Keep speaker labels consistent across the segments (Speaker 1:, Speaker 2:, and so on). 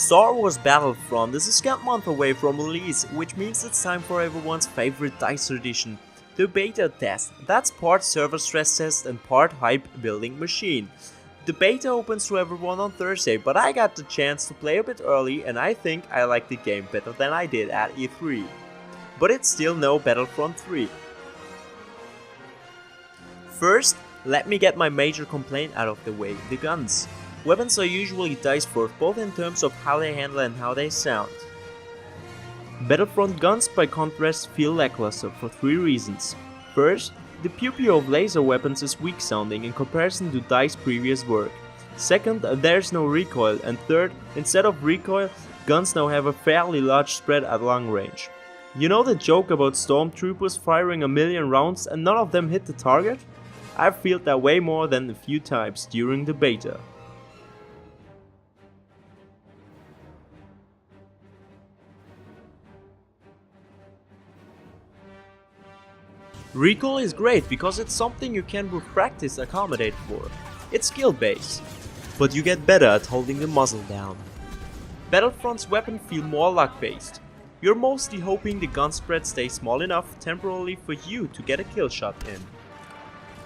Speaker 1: Star Wars Battlefront is a scant month away from release, which means it's time for everyone's favorite DICE edition, the beta test. That's part server stress test and part hype building machine. The beta opens to everyone on Thursday, but I got the chance to play a bit early and I think I like the game better than I did at E3. But it's still no Battlefront 3. First, let me get my major complaint out of the way, the guns. Weapons are usually DICE first, both in terms of how they handle and how they sound. Battlefront guns by contrast feel lackluster for 3 reasons. First, the pew-pew of laser weapons is weak sounding in comparison to DICE's previous work. Second, there's no recoil, and third, instead of recoil, guns now have a fairly large spread at long range. You know the joke about stormtroopers firing a million rounds and none of them hit the target? I've felt that way more than a few times during the beta. Recoil is great because it's something you can with practice accommodate for. It's skill based, but you get better at holding the muzzle down. Battlefront's weapons feel more luck based. You're mostly hoping the gun spread stays small enough temporarily for you to get a kill shot in.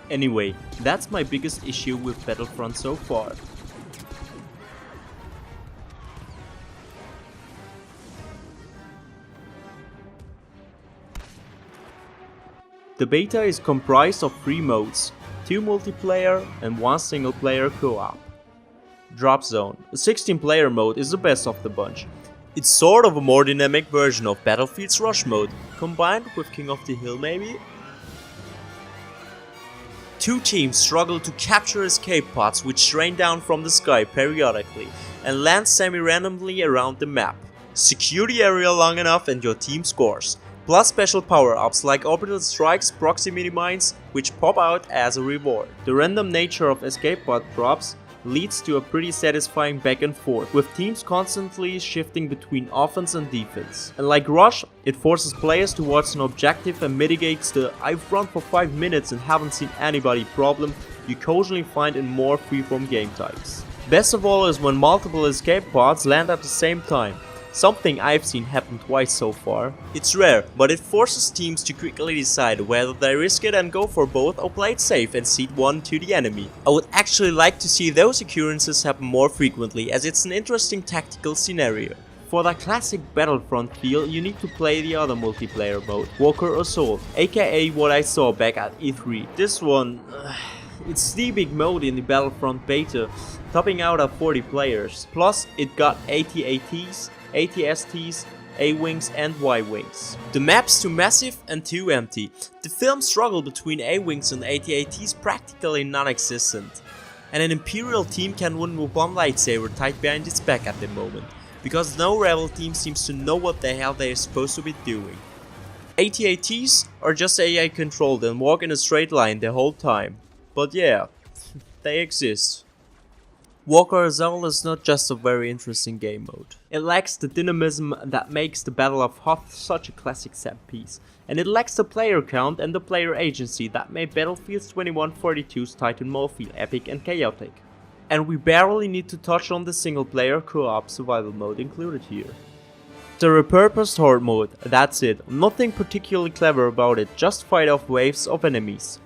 Speaker 1: Anyway, that's my biggest issue with Battlefront so far. The beta is comprised of 3 modes, 2 multiplayer and 1 single player co-op. Drop Zone, a 16-player mode, is the best of the bunch. It's sort of a more dynamic version of Battlefield's Rush mode, combined with King of the Hill maybe? 2 teams struggle to capture escape pods which rain down from the sky periodically and land semi-randomly around the map. Secure the area long enough and your team scores. Plus special power-ups like orbital strikes, proximity mines, which pop out as a reward. The random nature of escape pod drops leads to a pretty satisfying back and forth, with teams constantly shifting between offense and defense. And like Rush, it forces players towards an objective and mitigates the "I've run for 5 minutes and haven't seen anybody" problem you occasionally find in more freeform game types. Best of all is when multiple escape pods land at the same time. Something I've seen happen twice so far. It's rare, but it forces teams to quickly decide whether they risk it and go for both or play it safe and cede one to the enemy. I would actually like to see those occurrences happen more frequently, as it's an interesting tactical scenario. For that classic Battlefront feel, you need to play the other multiplayer mode, Walker Assault, aka what I saw back at E3. This one, it's the big mode in the Battlefront beta, topping out at 40 players. Plus, it got AT-ATs, AT-STs, A-Wings and Y-Wings. The map's too massive and too empty. The film's struggle between A-Wings and AT-ATs practically non-existent. And an Imperial team can win with one lightsaber tied behind its back at the moment, because no Rebel team seems to know what the hell they're supposed to be doing. AT-ATs are just AI controlled and walk in a straight line the whole time. But yeah, they exist. Walker Assault is not just a very interesting game mode. It lacks the dynamism that makes the Battle of Hoth such a classic set piece, and it lacks the player count and the player agency that made Battlefield 2142's Titan mode feel epic and chaotic. And we barely need to touch on the single player co-op survival mode included here. The repurposed Horde mode, that's it, nothing particularly clever about it, just fight off waves of enemies.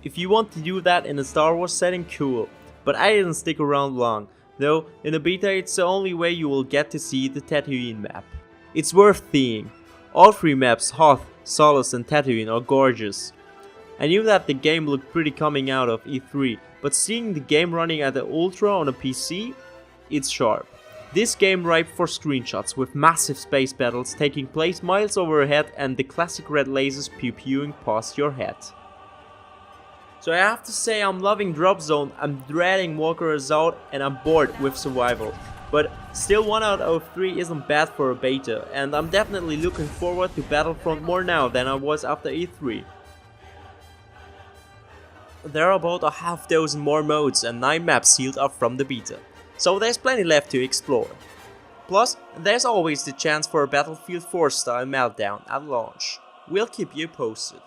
Speaker 1: If you want to do that in a Star Wars setting, cool. But I didn't stick around long, though in the beta it's the only way you will get to see the Tatooine map. It's worth seeing. All 3 maps, Hoth, Solace and Tatooine, are gorgeous. I knew that the game looked pretty coming out of E3, but seeing the game running at the Ultra on a PC, it's sharp. This game ripe for screenshots, with massive space battles taking place miles overhead and the classic red lasers pew-pewing past your head. So I have to say I'm loving Drop Zone, I'm dreading Walker Assault, and I'm bored with Survival. But still 1 out of 3 isn't bad for a beta, and I'm definitely looking forward to Battlefront more now than I was after E3. There are about a half dozen more modes and 9 maps sealed up from the beta, so there's plenty left to explore. Plus, there's always the chance for a Battlefield 4 style meltdown at launch. We'll keep you posted.